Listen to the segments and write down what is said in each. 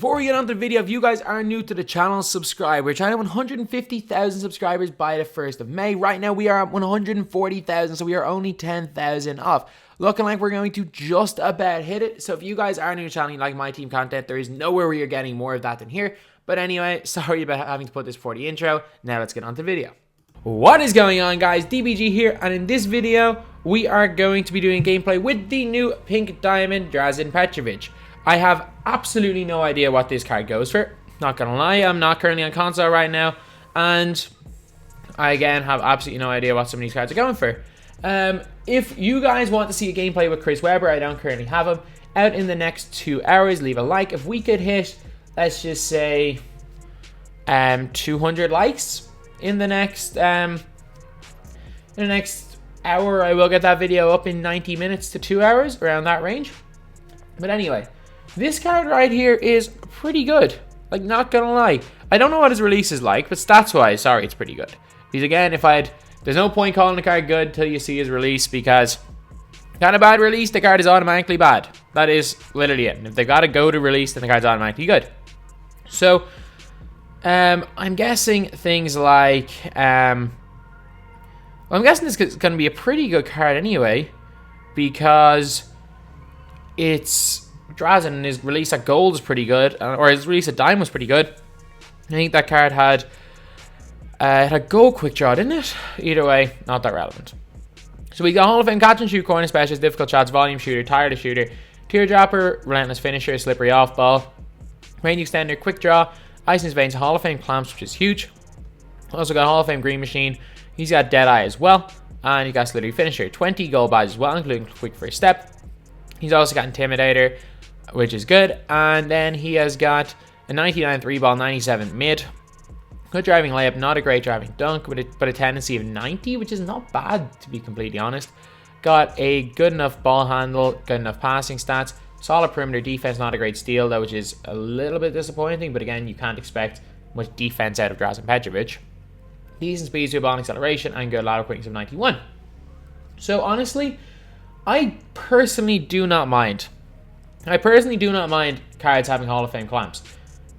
Before we get on to the video, if you guys are new to the channel, subscribe. We're trying to 150,000 subscribers by the 1st of May. Right now we are at 140,000, so we are only 10,000 off. Looking like we're going to just about hit it. So if you guys are new to the channel and you like my team content, there is nowhere where you're getting more of that than here. But anyway, sorry about having to put this for the intro. Now let's get on to the video. What is going on, guys? DBG here, and in this video we are going to be doing gameplay with the new Pink Diamond Drazen Petrov. I have absolutely no idea what this card goes for. Not gonna lie, I'm not currently on console right now, and I again have absolutely no idea what some of these cards are going for. If you guys want to see a gameplay with Chris Webber, I don't currently have him, out in the next 2 hours, leave a like. If we could hit, let's just say 200 likes in the next hour, I will get that video up in 90 minutes to 2 hours, around that range. But anyway, this card right here is pretty good. Like, not gonna lie. I don't know what his release is like, but stats-wise, sorry, it's pretty good. Because again, there's no point calling the card good till you see his release, because kind of bad release, the card is automatically bad. That is literally it. And if they got to go to release, then the card's automatically good. So, I'm guessing things like, I'm guessing this is going to be a pretty good card anyway, because it's Drazen, and his release at gold is pretty good, or his release at diamond was pretty good. I think that card had a gold quick draw, didn't it? Either way, not that relevant. So we got Hall of Fame catch and shoot, corner specialist, difficult shots, volume shooter, tireless shooter, teardropper, relentless finisher, slippery off ball, range extender, quick draw, ice in his veins, Hall of Fame clamps, which is huge. Also got Hall of Fame green machine. He's got dead eye as well, and he's got slippery finisher, 20 gold buys as well, including quick first step. He's also got intimidator, which is good, and then he has got a 99 3 ball, 97 mid. Good driving layup, not a great driving dunk, but a tendency of 90, which is not bad, to be completely honest. Got a good enough ball handle, good enough passing stats, solid perimeter defense, not a great steal though, which is a little bit disappointing, but again, you can't expect much defense out of Drazen Petrov. Decent speed to ball acceleration, and good lateral quickness of 91. So honestly, I personally do not mind. Cards having Hall of Fame clamps,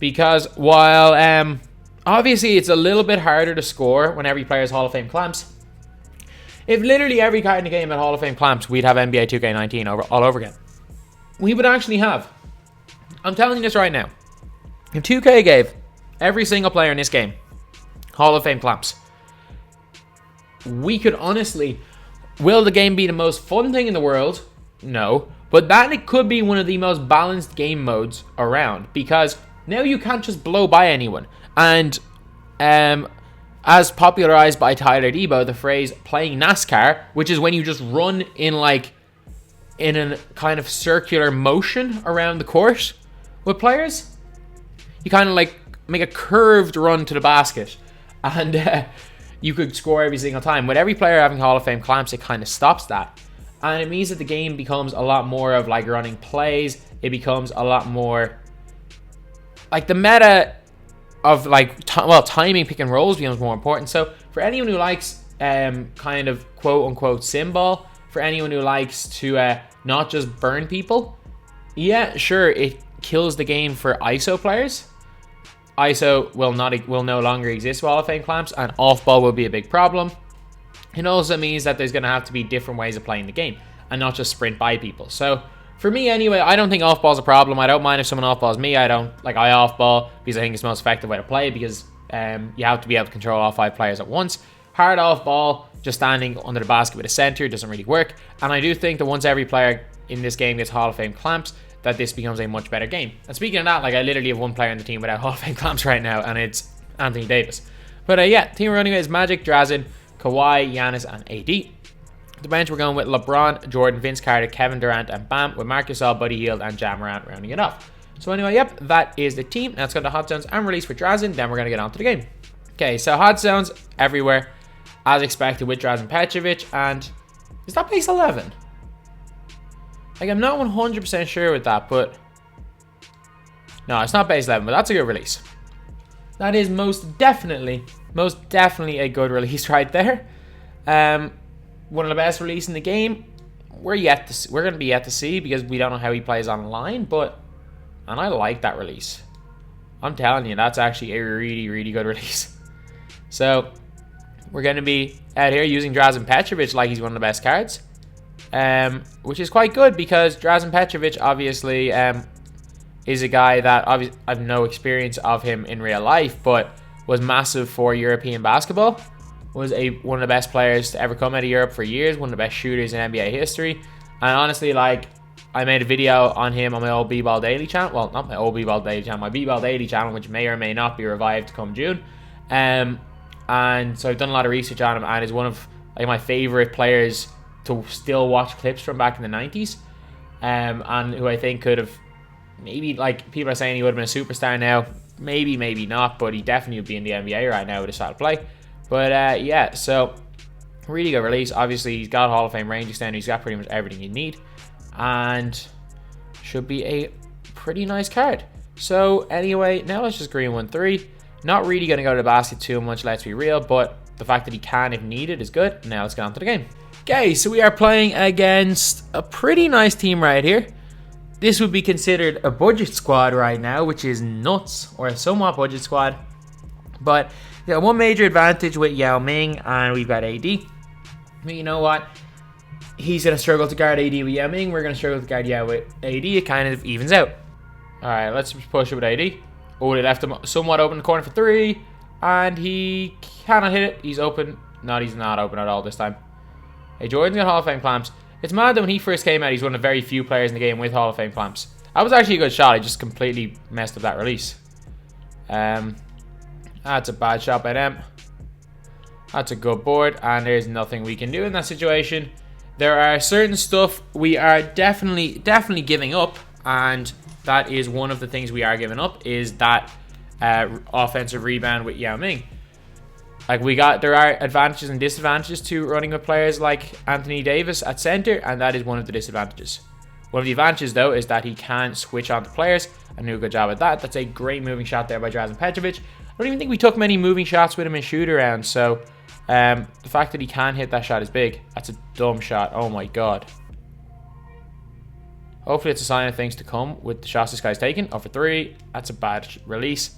because while obviously it's a little bit harder to score when every player has Hall of Fame clamps, if literally every card in the game had Hall of Fame clamps, we'd have NBA 2K19 all over again. We would actually have. I'm telling you this right now. If 2K gave every single player in this game Hall of Fame clamps, we could honestly... Will the game be the most fun thing in the world? No. But that it could be one of the most balanced game modes around, because now you can't just blow by anyone. And as popularized by Tyler Debo, the phrase playing NASCAR, which is when you just run in a kind of circular motion around the court with players. You kind of like make a curved run to the basket, and you could score every single time. With every player having Hall of Fame clamps, it kind of stops that. And it means that the game becomes a lot more of like running plays. It becomes a lot more like the meta of like, timing pick and rolls becomes more important. So for anyone who likes kind of quote unquote symbol, for anyone who likes to not just burn people, yeah, sure, it kills the game for ISO players. ISO will no longer exist with Hall of Fame clamps, and off ball will be a big problem. It also means that there's going to have to be different ways of playing the game, and not just sprint by people. So for me anyway, I don't think off ball is a problem. I don't mind if someone off balls me. I off ball because I think it's the most effective way to play, because you have to be able to control all 5 players at once. Hard off ball, just standing under the basket with a center, doesn't really work. And I do think that once every player in this game gets Hall of Fame clamps, that this becomes a much better game. And speaking of that, like, I literally have one player on the team without Hall of Fame clamps right now, and it's Anthony Davis. But yeah, team running is Magic, Drazen, Kawhi, Giannis, and AD. The bench, we're going with LeBron, Jordan, Vince Carter, Kevin Durant, and Bam, with Marc Gasol, Buddy Hield, and Ja Morant rounding it off. So anyway, yep, that is the team. Now let's go to hot zones and release for Drazen, then we're going to get on to the game. Okay, so hot zones everywhere, as expected with Drazen Petrov, and is that base 11? Like, I'm not 100% sure with that, but no, it's not base 11, but that's a good release. That is most definitely a good release right there. One of the best releases in the game. We're going to be yet to see, because we don't know how he plays online, and I like that release. I'm telling you, that's actually a really, really good release. So we're going to be out here using Drazen Petrovic like he's one of the best cards. Which is quite good because Drazen Petrovic obviously is a guy that obviously I've no experience of him in real life, but was massive for European basketball. Was one of the best players to ever come out of Europe for years, one of the best shooters in NBA history. And honestly, like, I made a video on him on my old B-Ball Daily channel. Well, not my old B-Ball Daily channel, my B-Ball Daily channel, which may or may not be revived come June. And so I've done a lot of research on him, and is one of like my favorite players to still watch clips from back in the 90s. And who I think could have maybe, like, people are saying he would have been a superstar now. Maybe, maybe not, but he definitely would be in the NBA right now with his style of play. But yeah, so really good release. Obviously, he's got Hall of Fame range extender. He's got pretty much everything you need, and should be a pretty nice card. So anyway, now let's just green 1-3. Not really going to go to the basket too much, let's be real, but the fact that he can if needed is good. Now let's get on to the game. Okay, so we are playing against a pretty nice team right here. This would be considered a budget squad right now, which is nuts, or a somewhat budget squad. But yeah, one major advantage with Yao Ming, and we've got AD. But you know what? He's going to struggle to guard AD with Yao Ming. We're going to struggle to guard Yao with AD. It kind of evens out. All right, let's push it with AD. Oh, they left him somewhat open in the corner for 3, and he cannot hit it. He's open. No, he's not open at all this time. Hey, Jordan's got Hall of Fame clamps. It's mad that when he first came out, he's one of the very few players in the game with Hall of Fame clamps. That was actually a good shot. I just completely messed up that release. That's a bad shot by them. That's a good board, and there's nothing we can do in that situation. There are certain stuff we are definitely giving up, and that is one of the things we are giving up, is that offensive rebound with Yao Ming. Like, there are advantages and disadvantages to running with players like Anthony Davis at center, and that is one of the disadvantages. One of the advantages, though, is that he can switch on to players and do a good job at that. That's a great moving shot there by Drazen Petrovic. I don't even think we took many moving shots with him in shoot-around, so the fact that he can hit that shot is big. That's a dumb shot. Oh my god. Hopefully it's a sign of things to come with the shots this guy's taking. Oh, for 3. That's a bad release.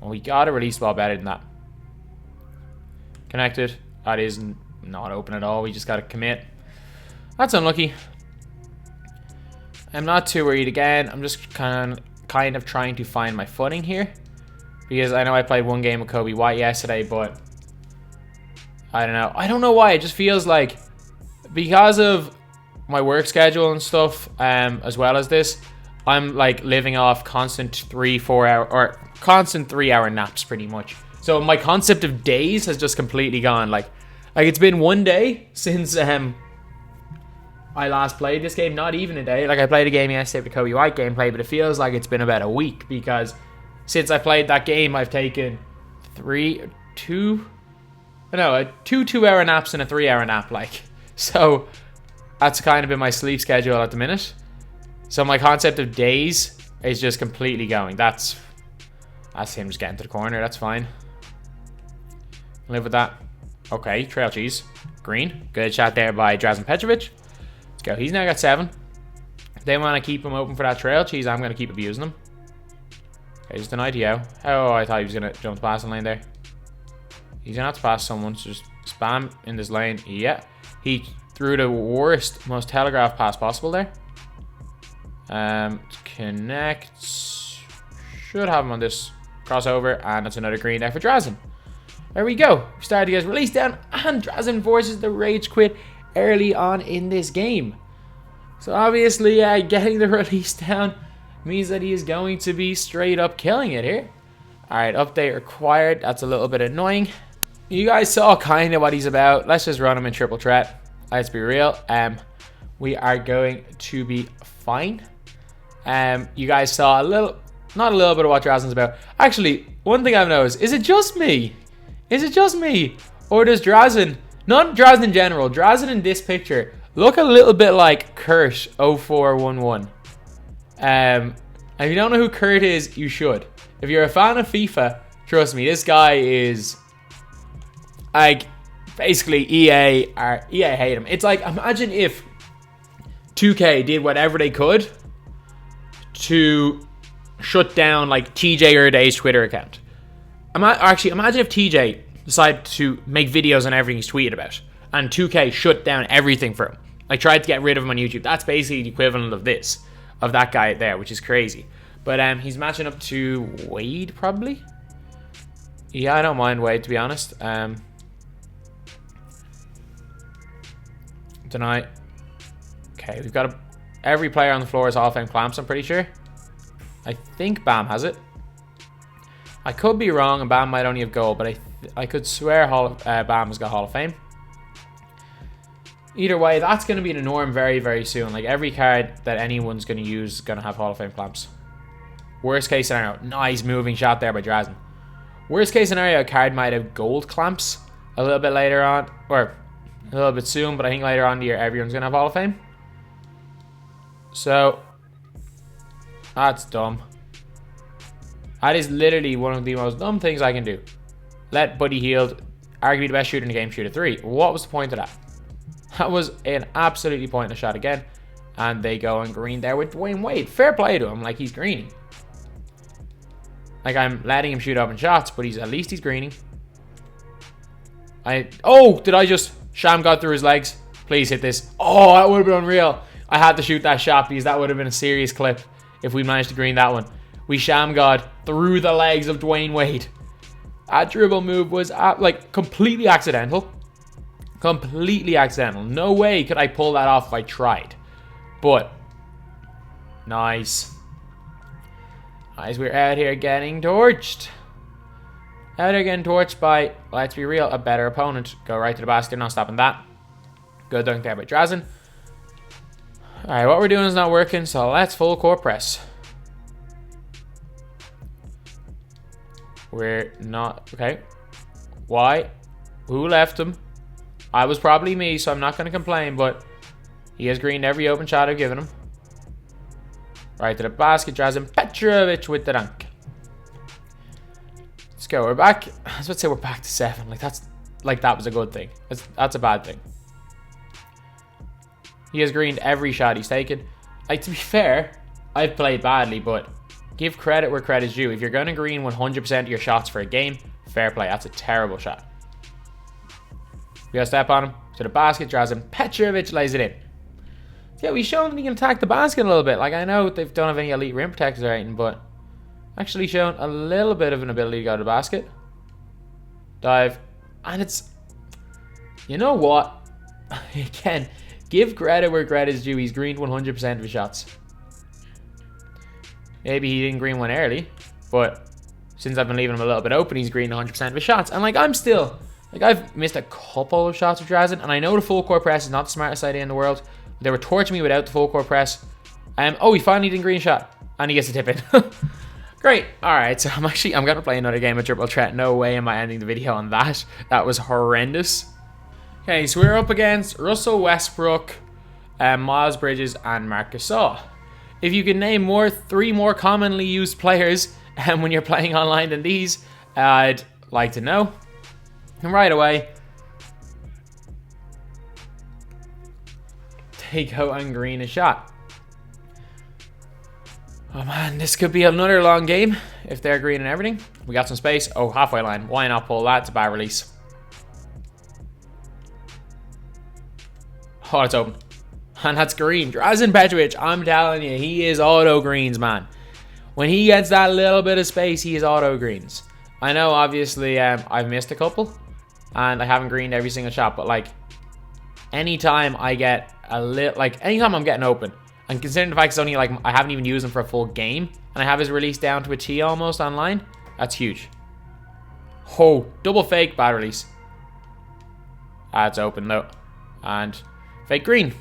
And we got to release the ball better than that. Connected. That is not open at all. We just got to commit. That's unlucky. I'm not too worried again. I'm just kind of trying to find my footing here, because I know I played one game with Kobe White yesterday, but I don't know. I don't know why. It just feels like, because of my work schedule and stuff, as well as this, I'm like living off constant 3-4 hour naps pretty much. So my concept of days has just completely gone. Like it's been one day since I last played this game. Not even a day. Like, I played a game yesterday with Kobe White gameplay, but it feels like it's been about a week, because since I played that game, I've taken 2 2-hour naps and a 3-hour nap. Like, so that's kind of been my sleep schedule at the minute. So my concept of days is just completely going. That's him just getting to the corner. That's fine. Live with that. Okay, trail cheese. Green. Good shot there by Drazen Petrovic. Let's go. He's now got 7. If they want to keep him open for that trail cheese, I'm going to keep abusing him. Okay, just denied Yo. Oh, I thought he was going to jump the passing lane there. He's going to have to pass someone. So just spam in this lane. Yeah. He threw the worst, most telegraphed pass possible there. Connect. Should have him on this crossover, and that's another green there for Drazen. There we go. We started to get his release down, and Drazen forces the rage quit early on in this game. So obviously, getting the release down means that he is going to be straight up killing it here. Alright, update required. That's a little bit annoying. You guys saw kind of what he's about. Let's just run him in triple threat. Let's be real. We are going to be fine. You guys saw not a little bit of what Drazen's about. Actually, one thing I've noticed, is it just me? Is it just me? Or does Drazen, not Drazen in general, Drazen in this picture, look a little bit like Kurt 0411? If you don't know who Kurt is, you should. If you're a fan of FIFA, trust me, this guy is, like, basically EA hate him. It's like, imagine if 2K did whatever they could to shut down like TJ Erday's Twitter account. Actually, imagine if TJ decided to make videos on everything he's tweeted about, and 2K shut down everything for him. Like, tried to get rid of him on YouTube. That's basically the equivalent of this, of that guy there, which is crazy. But he's matching up to Wade, probably. Yeah, I don't mind Wade, to be honest. Tonight. Okay, we've got every player on the floor is Hall of Fame clamps, I'm pretty sure. I think Bam has it. I could be wrong, and Bam might only have gold, but I could swear Bam has got Hall of Fame. Either way, that's going to be the norm very, very soon. Like, every card that anyone's going to use is going to have Hall of Fame clamps. Worst case scenario. Nice moving shot there by Drazen. Worst case scenario, a card might have gold clamps a little bit later on. Or a little bit soon, but I think later on in the year, everyone's going to have Hall of Fame. So, that's dumb. That is literally one of the most dumb things I can do. Let Buddy Hield, arguably the best shooter in the game, shoot a 3. What was the point of that? That was an absolutely pointless shot again. And they go on green there with Dwayne Wade. Fair play to him, like he's greening. Like, I'm letting him shoot open shots, but at least he's greening. Oh, did I just... Sham got through his legs. Please hit this. Oh, that would have been unreal. I had to shoot that shot because that would have been a serious clip if we managed to green that one. We Sham God through the legs of Dwayne Wade. That dribble move was like completely accidental. Completely accidental. No way could I pull that off if I tried. But nice. Nice, we're out here getting torched. Out here getting torched by, let's be real, a better opponent. Go right to the basket, not stopping that. Good dunk there by Drazen. Alright, what we're doing is not working, so let's full court press. We're not... Okay. Why? Who left him? I was probably me, so I'm not going to complain, but he has greened every open shot I've given him. Right to the basket, Drazen Petrovic with the dunk. Let's go. We're back. I was about to say we're back to 7. Like, that was a good thing. That's a bad thing. He has greened every shot he's taken. Like, to be fair, I've played badly, but give credit where credit's due. If you're going to green 100% of your shots for a game, fair play. That's a terrible shot. We got to step on him. To the basket, Drazen Petrovic lays it in. Yeah, we've shown that he can attack the basket a little bit. Like, I know they don't have any elite rim protectors or anything, but actually shown a little bit of an ability to go to the basket. Dive. And it's... You know what? Again, give credit where credit is due. He's greened 100% of his shots. Maybe he didn't green one early, but since I've been leaving him a little bit open, he's greened 100% of his shots. And, like, I'm still... Like, I've missed a couple of shots with Drazen, and I know the full court press is not the smartest idea in the world. They were torching me without the full court press. Oh, he finally didn't green shot. And he gets a tip in. Great. Alright, so I'm going to play another game of Triple Threat. No way am I ending the video on that. That was horrendous. Okay, so we're up against Russell Westbrook, Miles Bridges, and Marc Gasol. If you can name 3 more commonly used players when you're playing online than these, I'd like to know. And right away, take out and green a shot. Oh man, this could be another long game if they're green and everything. We got some space. Oh, halfway line. Why not pull that? It's a bad release. Oh, it's open. And that's green. Drazen Petrovic, I'm telling you, he is auto greens, man. When he gets that little bit of space, he is auto greens. I know, obviously, I've missed a couple. And I haven't greened every single shot. But, like, anytime I get a little... Like, anytime I'm getting open. And considering the fact it's only, like, I haven't even used him for a full game. And I have his release down to a T almost online. That's huge. Oh, double fake, bad release. That's open, though. And fake green.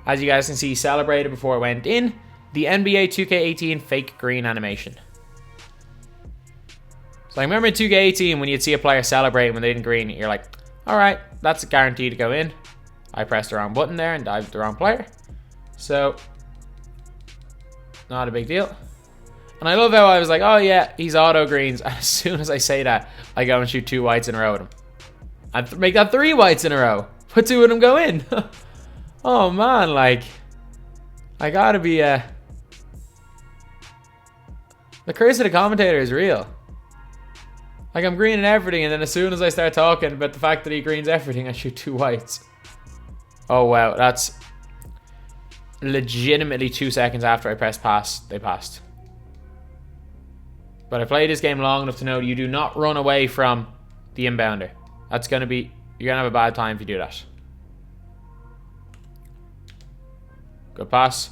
As you guys can see, celebrated before it went in. The NBA 2K18 fake green animation. So I remember in 2K18 when you'd see a player celebrate when they didn't green, you're like, alright, that's a guarantee to go in. I pressed the wrong button there and dived the wrong player. So, not a big deal. And I love how I was like, oh yeah, he's auto greens. And as soon as I say that, I go and shoot 2 whites in a row with him. And make that 3 whites in a row. Put 2 of them go in. Oh man, like, I gotta be The curse of the commentator is real. Like, I'm greening everything, and then as soon as I start talking about the fact that he greens everything, I shoot 2 whites. Oh, wow. That's legitimately 2 seconds after I pressed pass, they passed. But I played this game long enough to know you do not run away from the inbounder. That's going to be... You're going to have a bad time if you do that. Good pass.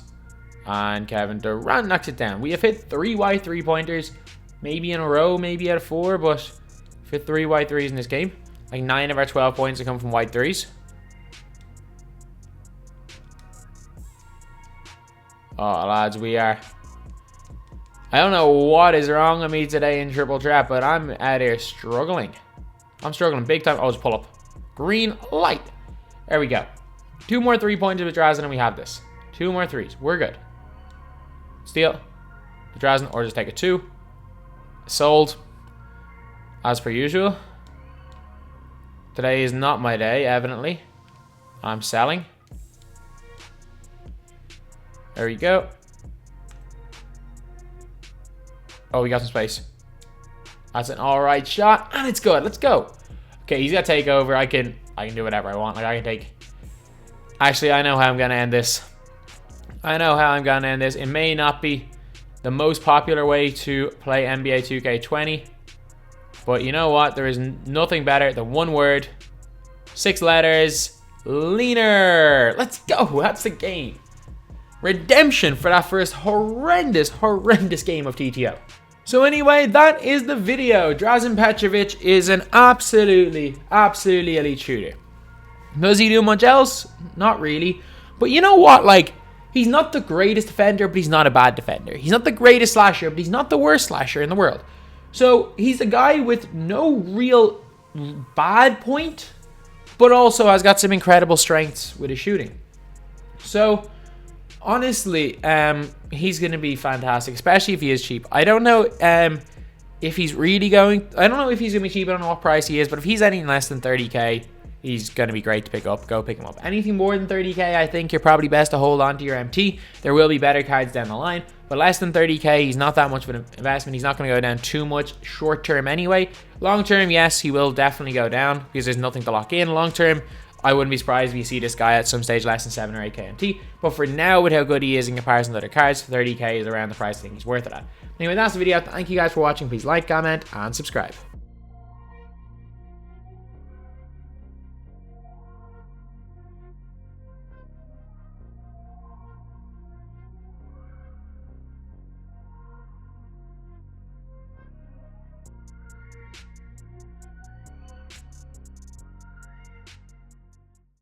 And Kevin Durant knocks it down. We have hit 3 white 3-pointers. Maybe in a row, maybe out of 4, but we've hit 3 white 3s in this game. Like 9 of our 12 points have come from white 3s. Oh, lads, we are... I don't know what is wrong with me today in triple trap, but I'm out here struggling. I'm struggling big time. Oh, just pull up. Green light. There we go. 2 more 3-pointers with Drazen and we have this. 2 more 3s. We're good. Steal the Drazen or just take a 2. Sold. As per usual. Today is not my day, evidently. I'm selling. There we go. Oh, we got some space. That's an alright shot. And it's good. Let's go. Okay, he's got to take over. I can do whatever I want. Like, I can take... Actually, I know how I'm going to end this. I know how I'm going to end this. It may not be the most popular way to play NBA 2K20. But you know what? There is nothing better than one word. 6 letters. Leaner. Let's go. That's the game. Redemption for that first horrendous game of TTO. So anyway, that is the video. Drazen Petrovic is an absolutely elite shooter. Does he do much else? Not really. But you know what? Like, he's not the greatest defender, but he's not a bad defender. He's not the greatest slasher, but he's not the worst slasher in the world. So he's a guy with no real bad point, but also has got some incredible strengths with his shooting. So honestly, he's going to be fantastic, especially if he is cheap. I don't know if he's really going... I don't know if he's going to be cheap. I don't know what price he is, but if he's anything less than 30k, he's going to be great to pick up. Go pick him up. Anything more than 30k, I think you're probably best to hold on to your MT. There will be better cards down the line, but less than 30k, he's not that much of an investment. He's not going to go down too much short term anyway. Long term, yes, he will definitely go down because there's nothing to lock in. Long term, I wouldn't be surprised if you see this guy at some stage less than 7 or 8k MT. But for now, with how good he is in comparison to other cards, 30k is around the price I think he's worth it at. Anyway, that's the video. Thank you guys for watching. Please like, comment, and subscribe.